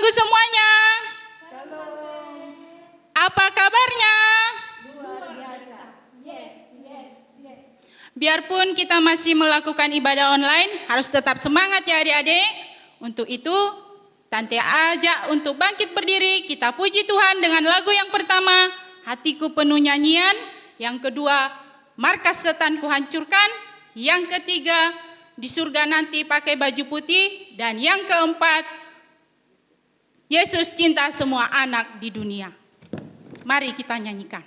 Minggu semuanya. Apa kabarnya? Luar biasa. Yes. Biarpun kita masih melakukan ibadah online, harus tetap semangat ya adik-adik. Untuk itu, Tante ajak untuk bangkit berdiri, kita puji Tuhan dengan lagu yang pertama, Hatiku Penuh Nyanyian. Yang kedua, Markas Setan Kuhancurkan. Yang ketiga, Di Surga Nanti Pakai Baju Putih. Dan yang keempat, Yesus Cinta Semua Anak di Dunia. Mari kita nyanyikan.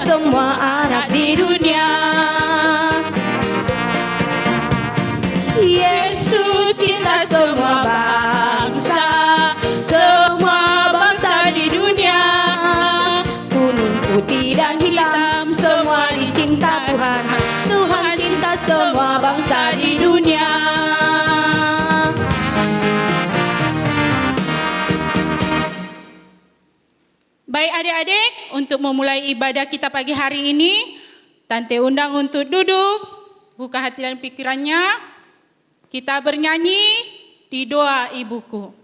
Semua anak di dunia, Yesus cinta semua bangsa di dunia. Kuning, putih dan hitam semua dicinta Tuhan. Tuhan cinta semua bangsa di dunia. Baik adik-adik, untuk memulai ibadah kita pagi hari ini, Tante undang untuk duduk, buka hati dan pikirannya. Kita bernyanyi di Doa Ibuku.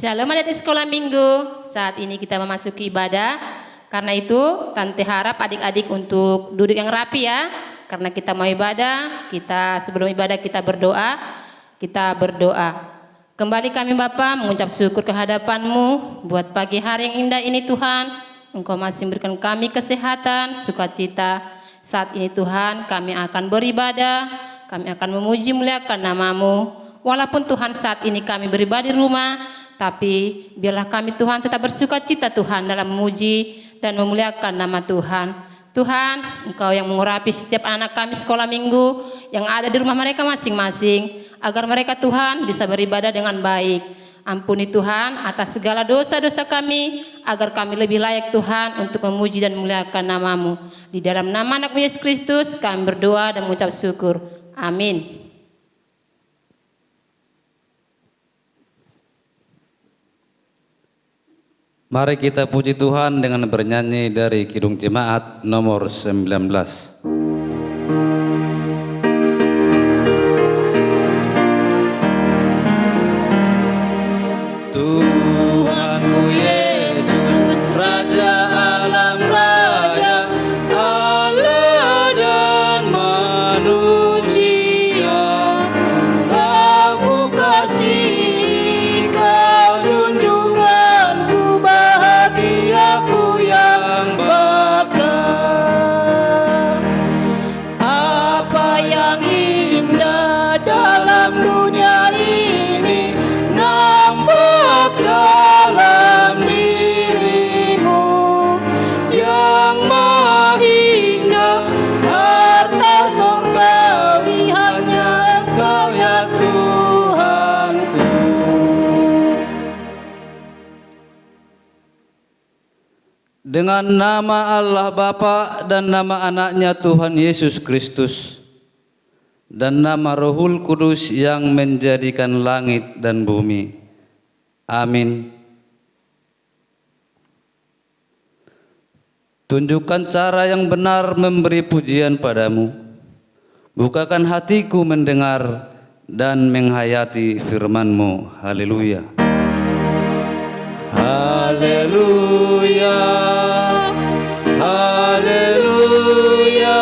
Shalom adik-adik sekolah minggu. Saat ini kita memasuki ibadah. Karena itu Tante harap adik-adik untuk duduk yang rapi ya. Karena kita mau ibadah, sebelum ibadah kita berdoa. Kita berdoa. Kembali kami Bapa mengucap syukur kehadapan-Mu buat pagi hari yang indah ini Tuhan. Engkau masih memberikan kami kesehatan, sukacita. Saat ini Tuhan kami akan beribadah, kami akan memuji muliakan nama-Mu. Walaupun Tuhan saat ini kami beribadah di rumah, tapi biarlah kami Tuhan tetap bersukacita Tuhan dalam memuji dan memuliakan nama Tuhan. Tuhan, Engkau yang mengurapi setiap anak kami sekolah minggu yang ada di rumah mereka masing-masing, agar mereka Tuhan bisa beribadah dengan baik. Ampuni Tuhan atas segala dosa-dosa kami, agar kami lebih layak Tuhan untuk memuji dan memuliakan nama-Mu. Di dalam nama anak-Mu Yesus Kristus kami berdoa dan mengucap syukur. Amin. Mari kita puji Tuhan dengan bernyanyi dari Kidung Jemaat nomor 19. Tuhanku Yesus, Raja alam raya, Allah dan manusia, Kau ku kasihi, Kau junjunganku, bahagiaku yang bakal. Apa yang indah dalam dunia ini nampak dalam dirimu, yang maha indah, harta surgawi hanya Engkau ya Tuhanku. Dengan nama Allah Bapa dan nama anaknya Tuhan Yesus Kristus dan nama Rohul Kudus yang menjadikan langit dan bumi. Amin. Tunjukkan cara yang benar memberi pujian padamu. Bukakan hatiku mendengar dan menghayati firman-Mu. Haleluya. Haleluya. Haleluya.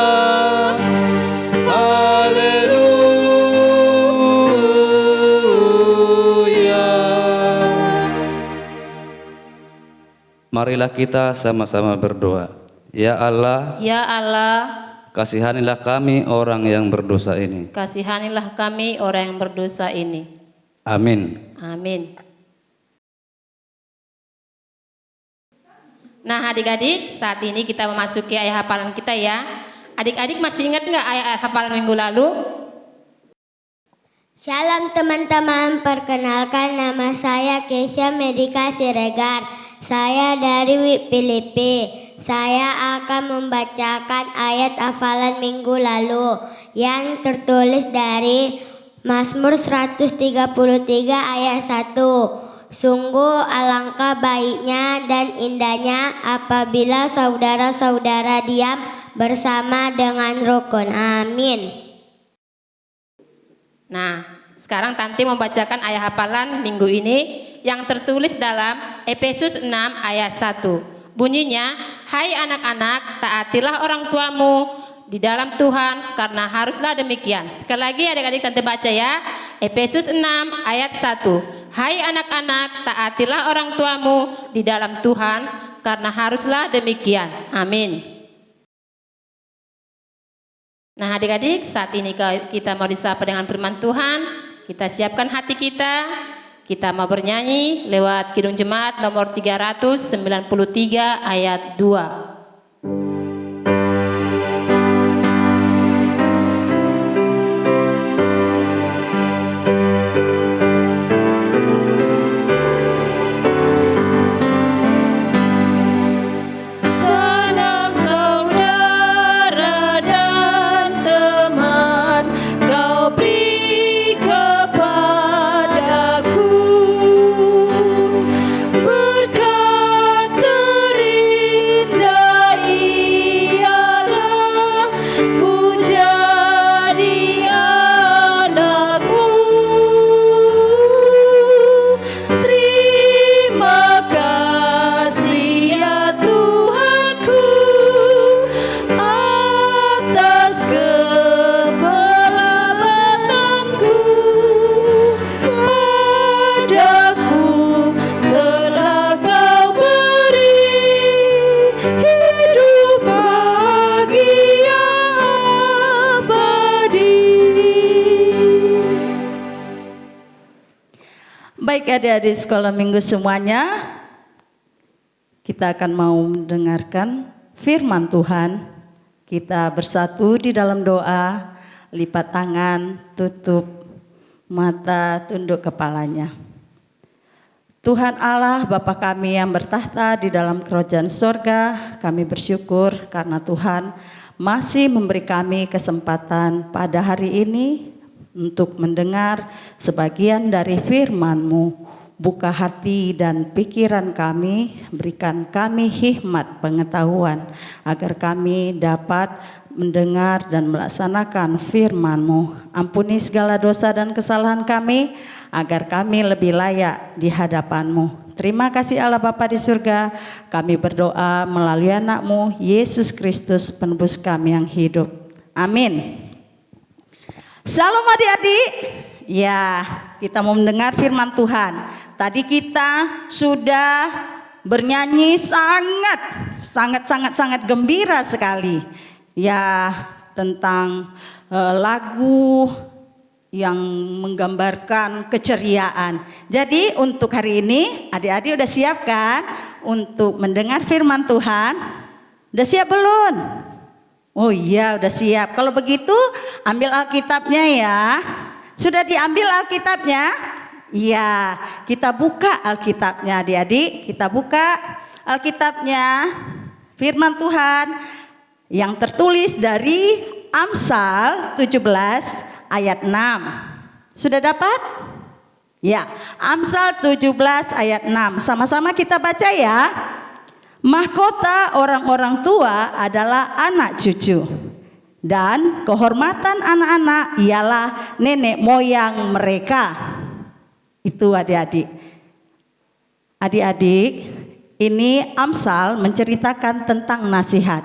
Haleluya. Marilah kita sama-sama berdoa. Ya Allah, Ya Allah, kasihanilah kami orang yang berdosa ini. kasihanilah kami orang yang berdosa ini. Amin. Amin. Nah adik-adik, saat ini kita memasuki ayat hafalan kita ya. Adik-adik masih ingat nggak ayat hafalan minggu lalu? Shalom teman-teman, perkenalkan nama saya Kesha Medika Siregar. Saya dari WIB Filipi. Saya akan membacakan ayat hafalan minggu lalu yang tertulis dari Mazmur 133 ayat 1. Sungguh alangkah baiknya dan indahnya apabila saudara-saudara diam bersama dengan rukun. Amin. Nah, sekarang Tante membacakan ayat hafalan minggu ini yang tertulis dalam Efesus 6 ayat 1. Bunyinya, hai anak-anak, taatilah orang tuamu di dalam Tuhan, karena haruslah demikian. Sekali lagi adik-adik Tante baca ya. Efesus 6 ayat 1. Hai anak-anak, taatilah orang tuamu di dalam Tuhan, karena haruslah demikian. Amin. Nah adik-adik, saat ini kita mau disapa dengan firman Tuhan. Kita siapkan hati kita. Kita mau bernyanyi lewat Kidung Jemaat nomor 393 ayat 2. Berkat terindah baik adik-adik sekolah minggu semuanya. Kita akan mau mendengarkan firman Tuhan. Kita bersatu di dalam doa, lipat tangan, tutup mata, tunduk kepalanya. Tuhan Allah Bapa kami yang bertahta di dalam kerajaan sorga, kami bersyukur karena Tuhan masih memberi kami kesempatan pada hari ini untuk mendengar sebagian dari firman-Mu. Buka hati dan pikiran kami, berikan kami hikmat pengetahuan agar kami dapat mendengar dan melaksanakan firman-Mu. Ampuni segala dosa dan kesalahan kami agar kami lebih layak di hadapan-Mu. Terima kasih Allah Bapa di surga, kami berdoa melalui anak-Mu Yesus Kristus penebus kami yang hidup. Amin. Salam adik-adik. Ya, kita mau mendengar firman Tuhan. Tadi kita sudah bernyanyi sangat gembira sekali. Ya, tentang lagu yang menggambarkan keceriaan. Jadi untuk hari ini adik-adik udah siap kan untuk mendengar firman Tuhan? Udah siap belum? Oh iya udah siap. Kalau begitu ambil Alkitabnya ya. Sudah diambil Alkitabnya? Iya, kita buka Alkitabnya adik-adik. Kita buka Alkitabnya, firman Tuhan yang tertulis dari Amsal 17 ayat 6. Sudah dapat? Ya, Amsal 17 ayat 6. Sama-sama kita baca ya. Mahkota orang-orang tua adalah anak cucu, dan kehormatan anak-anak ialah nenek moyang mereka. Itu adik-adik. Adik-adik, ini Amsal menceritakan tentang nasihat.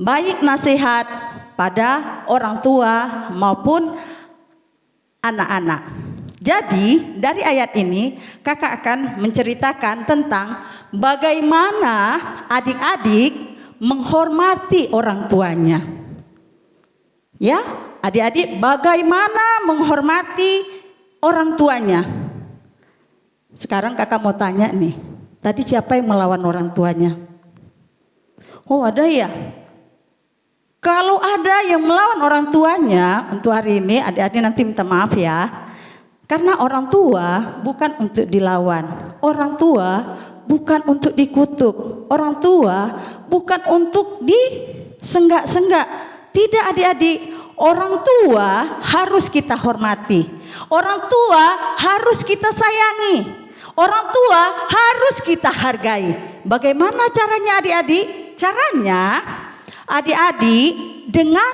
Baik nasihat pada orang tua maupun anak-anak. Jadi dari ayat ini kakak akan menceritakan tentang bagaimana adik-adik menghormati orang tuanya. Ya, adik-adik bagaimana menghormati orang tuanya. Sekarang kakak mau tanya nih, tadi siapa yang melawan orang tuanya? Oh ada ya? Kalau ada yang melawan orang tuanya, untuk hari ini adik-adik nanti minta maaf ya. Karena orang tua bukan untuk dilawan. Orang tua bukan untuk dikutuk. Orang tua bukan untuk disenggak-senggak. Tidak adik-adik, orang tua harus kita hormati. Orang tua harus kita sayangi. Orang tua harus kita hargai. Bagaimana caranya adik-adik? Caranya adik-adik dengan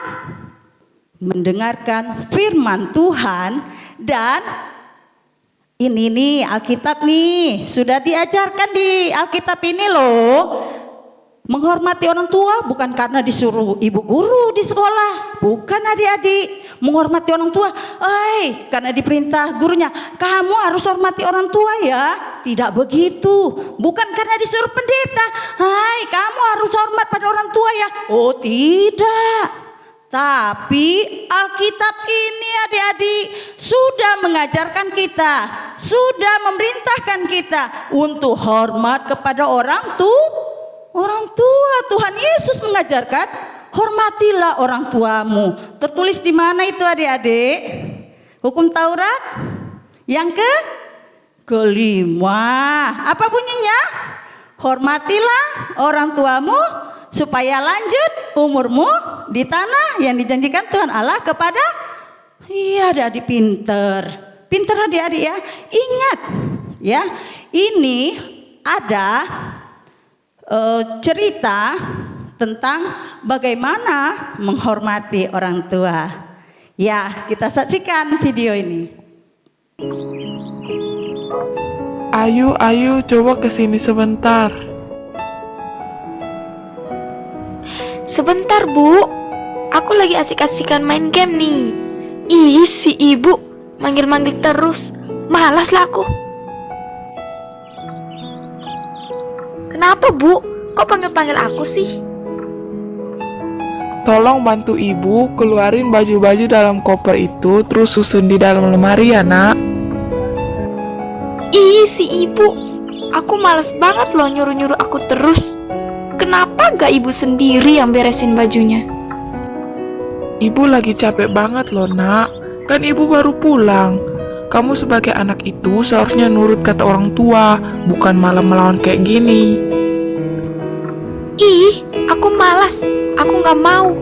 mendengarkan firman Tuhan dan ini nih Alkitab nih sudah diajarkan di Alkitab ini loh. Menghormati orang tua bukan karena disuruh ibu guru di sekolah, bukan adik-adik. Menghormati orang tua, karena diperintah gurunya, kamu harus hormati orang tua ya. Tidak begitu, bukan karena disuruh pendeta, kamu harus hormat pada orang tua ya. Oh tidak. Tapi Alkitab ini adik-adik sudah mengajarkan kita, sudah memerintahkan kita untuk hormat kepada orang tua. Tuhan Yesus mengajarkan, hormatilah orang tuamu. Tertulis di mana itu adik-adik? Hukum Taurat yang kelima. Apa bunyinya? Hormatilah orang tuamu supaya lanjut umurmu di tanah yang dijanjikan Tuhan Allah kepada. Iya adik-adik pinter adik-adik ya. Ingat ya, ini ada cerita tentang bagaimana menghormati orang tua. Ya, kita saksikan video ini. Ayu, coba kesini sebentar. Sebentar Bu, aku lagi asik-asikan main game nih. Ih, si ibu manggil-manggil terus, malas lah aku. Kenapa Bu? Kok panggil-panggil aku sih? Tolong bantu ibu keluarin baju-baju dalam koper itu, terus susun di dalam lemari ya nak. Ih, ibu. Aku males banget loh nyuruh-nyuruh aku terus. Kenapa gak ibu sendiri yang beresin bajunya? Ibu lagi capek banget loh, Nak. Kan ibu baru pulang. Kamu sebagai anak itu seharusnya nurut kata orang tua, bukan malah melawan kayak gini. Ih, aku malas. Aku gak mau.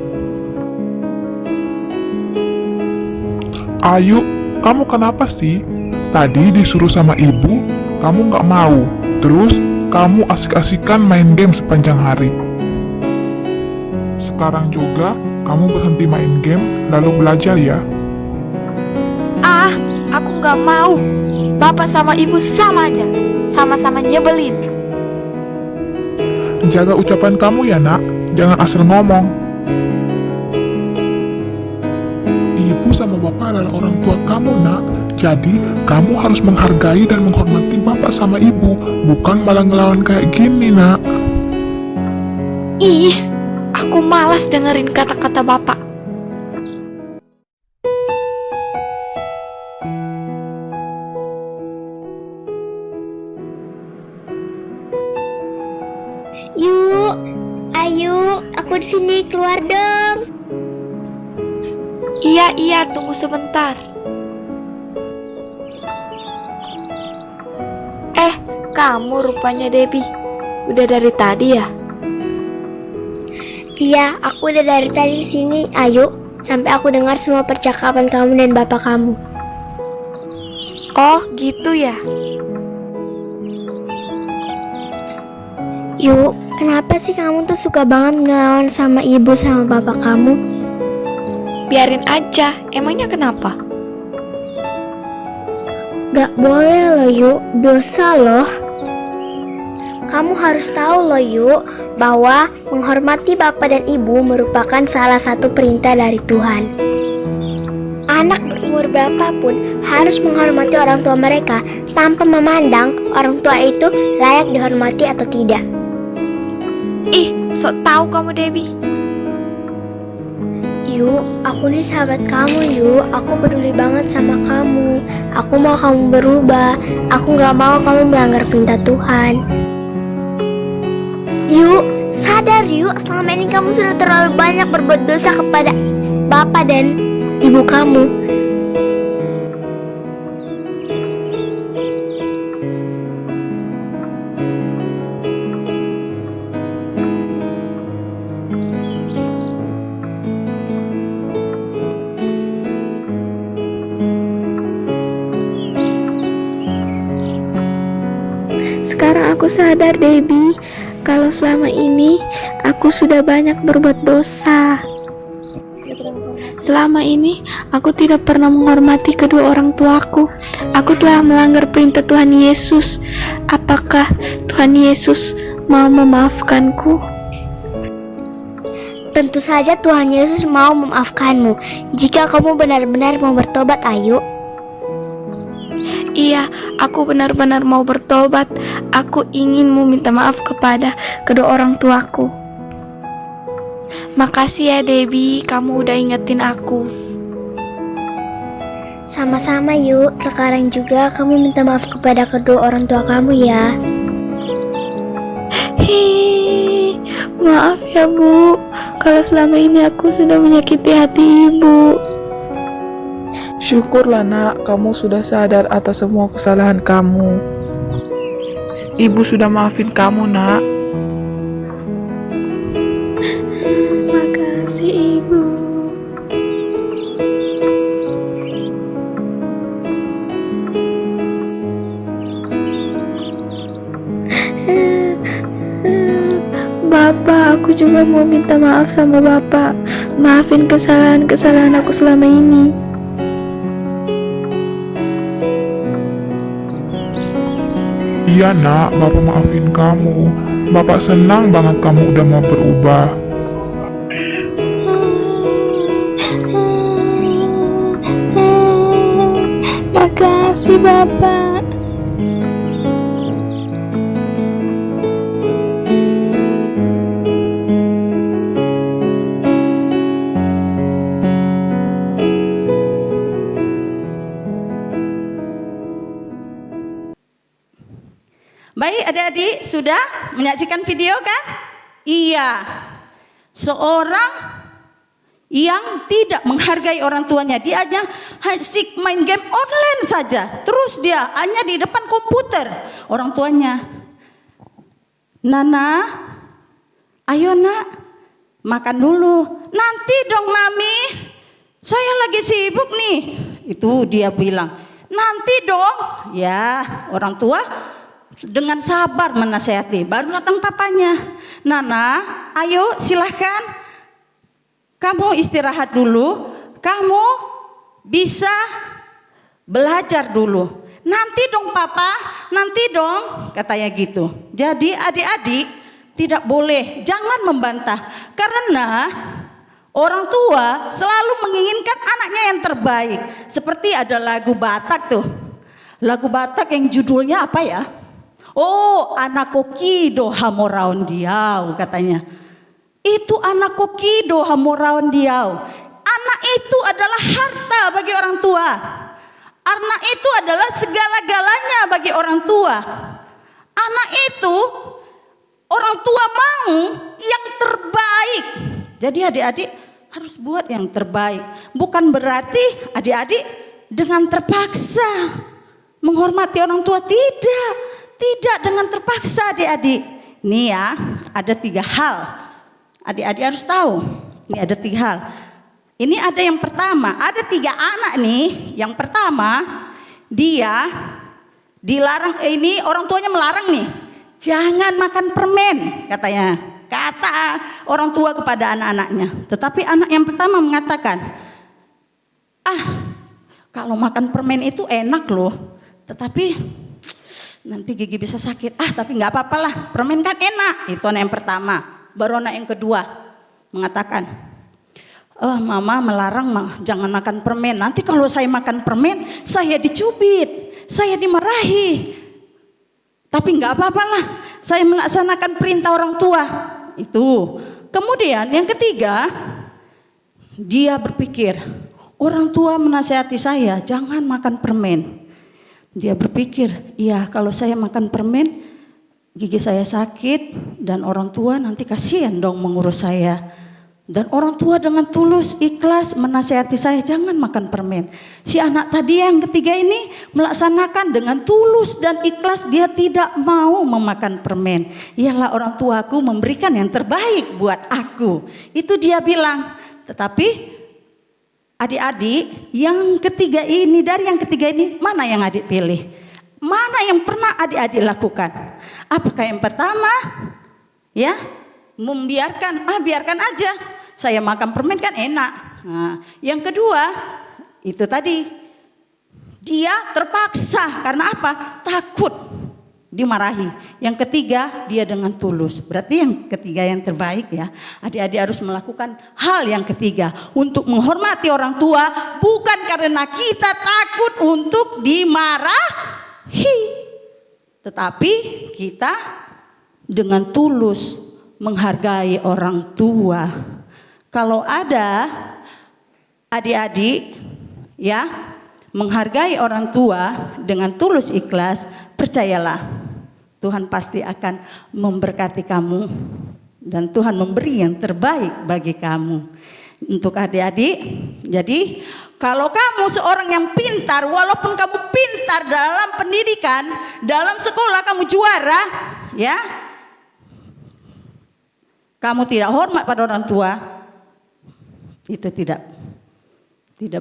Ayu, kamu kenapa sih? Tadi disuruh sama ibu, kamu nggak mau. Terus, kamu asik-asikan main game sepanjang hari. Sekarang juga, kamu berhenti main game, lalu belajar ya. Ah, aku gak mau. Bapak sama ibu sama aja. Sama-sama nyebelin. Jaga ucapan kamu ya, Nak. Jangan asal ngomong. Ibu sama bapak adalah orang tua kamu, Nak. Jadi, kamu harus menghargai dan menghormati bapak sama ibu, bukan malah ngelawan kayak gini, Nak. Ih, aku malas dengerin kata-kata bapak. Yuk, ayo, aku di sini, keluar dong. Iya, tunggu sebentar. Kamu rupanya Debbie. Udah dari tadi ya? Iya, aku udah dari tadi di sini. Ayo, sampai aku dengar semua percakapan kamu dan bapak kamu. Oh, gitu ya? Yuk, kenapa sih kamu tuh suka banget ngelawan sama ibu sama bapak kamu? Biarin aja, emangnya kenapa? Gak boleh loh Yuk, dosa loh. Kamu harus tahu loh Yuk, bahwa menghormati bapak dan ibu merupakan salah satu perintah dari Tuhan. Anak berumur berapapun harus menghormati orang tua mereka tanpa memandang orang tua itu layak dihormati atau tidak. Ih, sok tahu kamu Debbie. Yuk, aku nih sahabat kamu Yuk. Aku peduli banget sama kamu. Aku mau kamu berubah. Aku gak mau kamu melanggar perintah Tuhan. Yuk, sadar Yuk. Selama ini kamu sudah terlalu banyak berbuat dosa kepada bapak dan ibu kamu. Sekarang aku sadar Debbie, kalau selama ini aku sudah banyak berbuat dosa. Selama ini aku tidak pernah menghormati kedua orang tuaku. Aku telah melanggar perintah Tuhan Yesus. Apakah Tuhan Yesus mau memaafkanku? Tentu saja Tuhan Yesus mau memaafkanmu jika kamu benar-benar mau bertobat, Ayu. Iya, aku benar-benar mau bertobat. Aku ingin meminta maaf kepada kedua orang tuaku. Makasih ya Debbie, kamu udah ingetin aku. Sama-sama Yuk. Sekarang juga kamu minta maaf kepada kedua orang tua kamu ya. Hei, maaf ya Bu, kalau selama ini aku sudah menyakiti hati Ibu. Syukurlah nak, kamu sudah sadar atas semua kesalahan kamu. Ibu sudah maafin kamu nak. Makasih Ibu. Bapak, aku juga mau minta maaf sama Bapak. Maafin kesalahan-kesalahan aku selama ini. Iya nak, bapak maafin kamu. Bapak senang banget kamu udah mau berubah. Makasih Bapak. adik-adik sudah menyaksikan video kan? Iya. Seorang yang tidak menghargai orang tuanya, dia hanya asik main game online saja. Terus dia hanya di depan komputer. Orang tuanya, Nana, ayo nak, makan dulu. Nanti dong Mami, saya lagi sibuk nih. Itu dia bilang, nanti dong. Ya, orang tua dengan sabar menasihati. Baru datang papanya, Nana, ayo silahkan, kamu istirahat dulu, kamu bisa belajar dulu. Nanti dong papa, nanti dong, katanya gitu. Jadi adik-adik tidak boleh, jangan membantah. Karena orang tua selalu menginginkan anaknya yang terbaik. Seperti ada lagu Batak tuh. Lagu Batak yang judulnya apa ya? Oh, anak kokido hamoraon diau, katanya. Itu anak kokido hamoraon diau. Anak itu adalah harta bagi orang tua. Anak itu adalah segala-galanya bagi orang tua. Anak itu orang tua mau yang terbaik. Jadi adik-adik harus buat yang terbaik. Bukan berarti adik-adik dengan terpaksa menghormati orang tua. Tidak dengan terpaksa adik-adik. Nih ya, ada 3 hal. Adik-adik harus tahu. Ini ada 3 hal. Ini ada yang pertama, ada 3 anak nih. Yang pertama, dia dilarang, ini orang tuanya melarang nih. Jangan makan permen, katanya. Kata orang tua kepada anak-anaknya. Tetapi anak yang pertama mengatakan, kalau makan permen itu enak loh. Tetapi nanti gigi bisa sakit. Tapi nggak apa-apa lah, permen kan enak. Itu anak yang pertama. Baru anak yang kedua mengatakan, mama melarang jangan makan permen. Nanti kalau saya makan permen, saya dicubit, saya dimarahi. Tapi nggak apa-apa lah, saya melaksanakan perintah orang tua. Itu. Kemudian yang ketiga, dia berpikir, orang tua menasihati saya jangan makan permen. Dia berpikir, iya kalau saya makan permen, gigi saya sakit dan orang tua nanti kasihan dong mengurus saya. Dan orang tua dengan tulus ikhlas menasihati saya jangan makan permen. Si anak tadi yang ketiga ini melaksanakan dengan tulus dan ikhlas, dia tidak mau memakan permen. Ialah orang tuaku memberikan yang terbaik buat aku. Itu dia bilang. Tetapi adik-adik yang ketiga ini, dari yang ketiga ini mana yang adik pilih? Mana yang pernah adik-adik lakukan? Apakah yang pertama ya membiarkan, biarkan aja, saya makan permen kan enak. Yang kedua itu tadi, dia terpaksa karena apa? Takut dimarahi. Yang ketiga, dia dengan tulus. Berarti yang ketiga yang terbaik ya. Adik-adik harus melakukan hal yang ketiga untuk menghormati orang tua, bukan karena kita takut untuk dimarahi, tetapi kita dengan tulus menghargai orang tua. Kalau ada adik-adik ya menghargai orang tua dengan tulus ikhlas, percayalah Tuhan pasti akan memberkati kamu dan Tuhan memberi yang terbaik bagi kamu. Untuk adik-adik, jadi kalau kamu seorang yang pintar, walaupun kamu pintar dalam pendidikan, dalam sekolah kamu juara, ya, kamu tidak hormat pada orang tua, itu tidak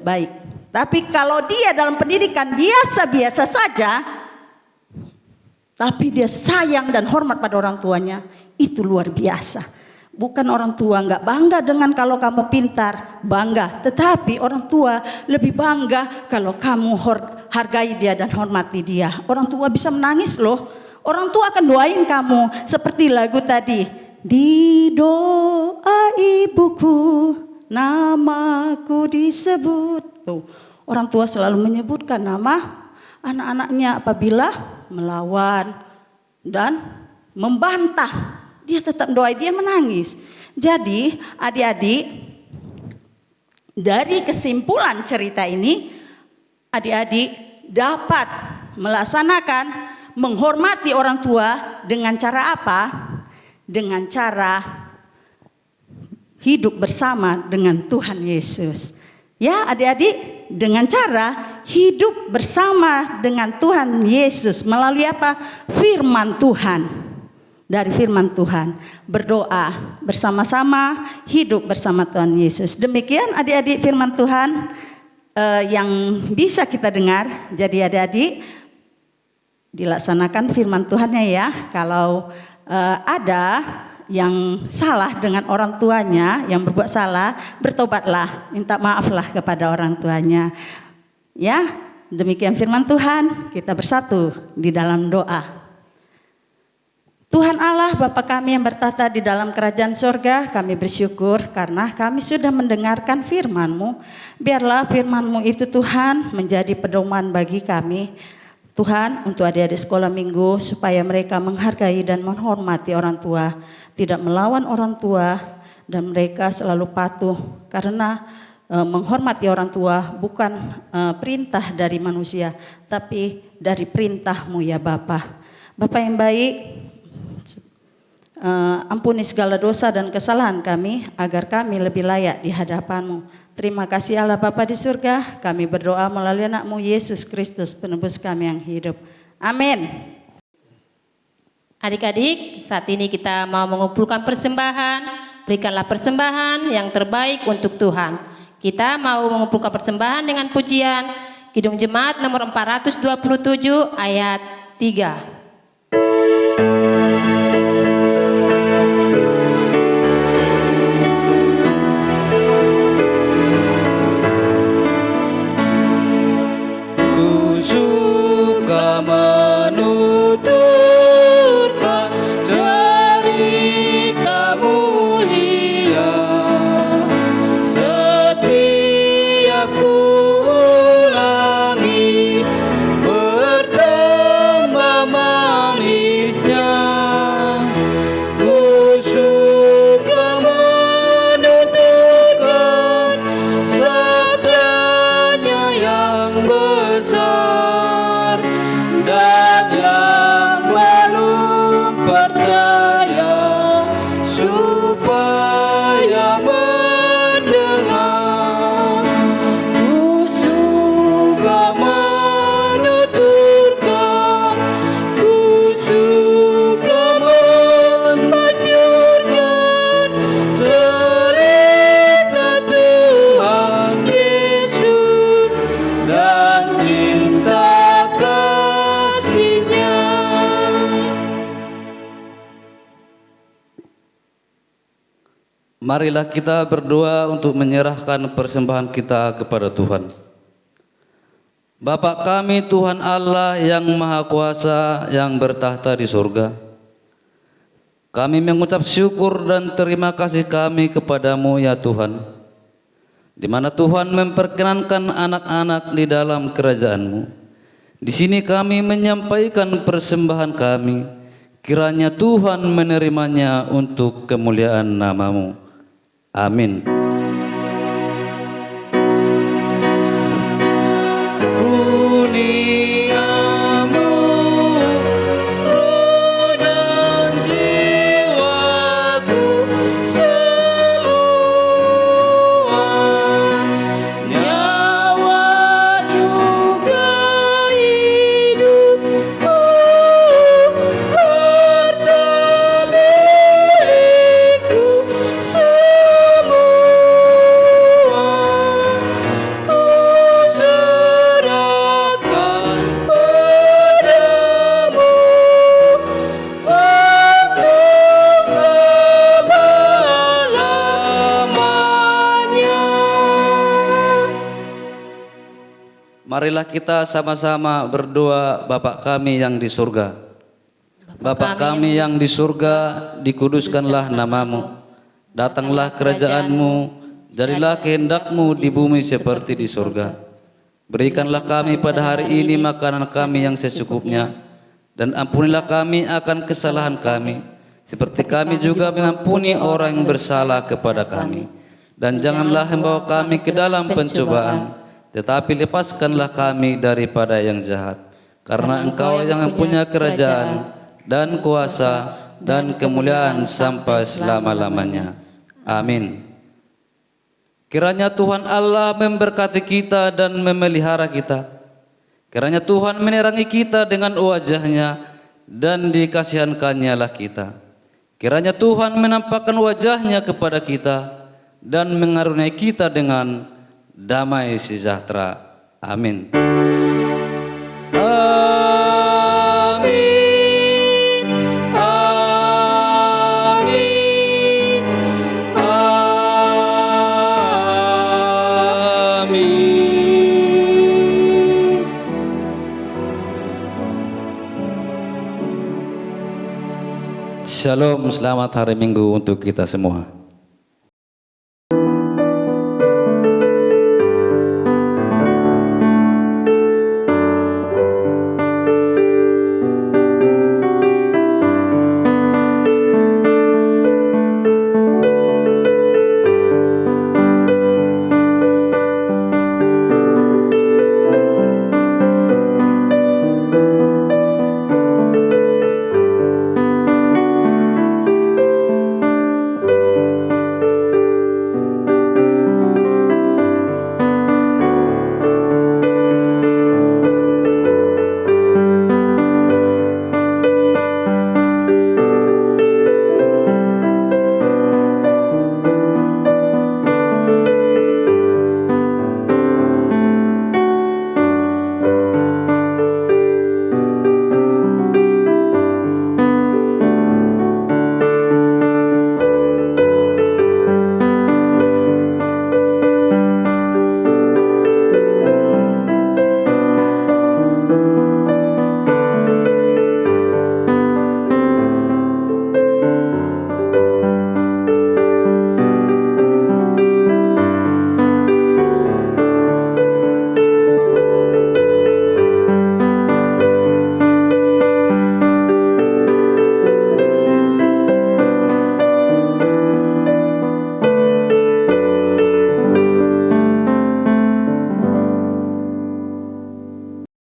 baik. Tapi kalau dia dalam pendidikan biasa-biasa saja, tapi dia sayang dan hormat pada orang tuanya, itu luar biasa. Bukan orang tua nggak bangga dengan kalau kamu pintar, bangga. Tetapi orang tua lebih bangga kalau kamu hargai dia dan hormati dia. Orang tua bisa menangis loh. Orang tua akan doain kamu. Seperti lagu tadi. Di doa ibuku, namaku disebut. Tuh, orang tua selalu menyebutkan nama anak-anaknya apabila melawan dan membantah. Dia tetap doain, dia menangis. Jadi adik-adik, dari kesimpulan cerita ini, adik-adik dapat melaksanakan menghormati orang tua dengan cara apa? Dengan cara hidup bersama dengan Tuhan Yesus. Ya adik-adik, dengan cara hidup bersama dengan Tuhan Yesus melalui apa? Firman Tuhan. Dari firman Tuhan, berdoa bersama-sama, hidup bersama Tuhan Yesus. Demikian adik-adik firman Tuhan yang bisa kita dengar. Jadi adik-adik, dilaksanakan firman Tuhannya ya. Kalau ada yang salah dengan orang tuanya, yang berbuat salah, bertobatlah, minta maaflah kepada orang tuanya. Ya, demikian firman Tuhan. Kita bersatu di dalam doa. Tuhan Allah Bapa kami yang bertata di dalam kerajaan surga, kami bersyukur karena kami sudah mendengarkan firman-Mu. Biarlah firman-Mu itu Tuhan menjadi pedoman bagi kami. Tuhan, untuk adik-adik sekolah minggu supaya mereka menghargai dan menghormati orang tua, tidak melawan orang tua, dan mereka selalu patuh karena menghormati orang tua bukan perintah dari manusia, tapi dari perintah-Mu ya Bapa. Bapa yang baik, ampuni segala dosa dan kesalahan kami agar kami lebih layak di hadapan-Mu. Terima kasih Allah Bapa di surga, kami berdoa melalui anak-Mu Yesus Kristus penebus kami yang hidup. Amin. Adik-adik, saat ini kita mau mengumpulkan persembahan. Berikanlah persembahan yang terbaik untuk Tuhan. Kita mau mengumpulkan persembahan dengan pujian Kidung Jemaat nomor 427 ayat 3. Marilah kita berdoa untuk menyerahkan persembahan kita kepada Tuhan. Bapa kami Tuhan Allah yang Maha Kuasa yang bertahta di surga, kami mengucap syukur dan terima kasih kami kepadamu ya Tuhan, di mana Tuhan memperkenankan anak-anak di dalam kerajaan-Mu. Di sini kami menyampaikan persembahan kami, kiranya Tuhan menerimanya untuk kemuliaan nama-Mu. Amin. Marilah kita sama-sama berdoa. Bapa kami yang di surga, Bapa kami yang di surga, dikuduskanlah nama-Mu. Datanglah kerajaan-Mu, jadilah kehendak-Mu di bumi seperti di surga. Berikanlah kami pada hari ini makanan kami yang secukupnya, dan ampunilah kami akan kesalahan kami, seperti kami juga mengampuni orang yang bersalah kepada kami. Dan janganlah membawa kami ke dalam pencobaan, tetapi lepaskanlah kami daripada yang jahat. karena Engkau yang mempunyai kerajaan dan kuasa dan kemuliaan sampai selama-lamanya. Amin. Kiranya Tuhan Allah memberkati kita dan memelihara kita. Kiranya Tuhan menerangi kita dengan wajah-Nya dan dikasihankan-Nya lah kita. Kiranya Tuhan menampakkan wajah-Nya kepada kita dan mengaruniai kita dengan damai sejahtera. Amin. Amin. Amin. Amin. Shalom, selamat hari Minggu untuk kita semua.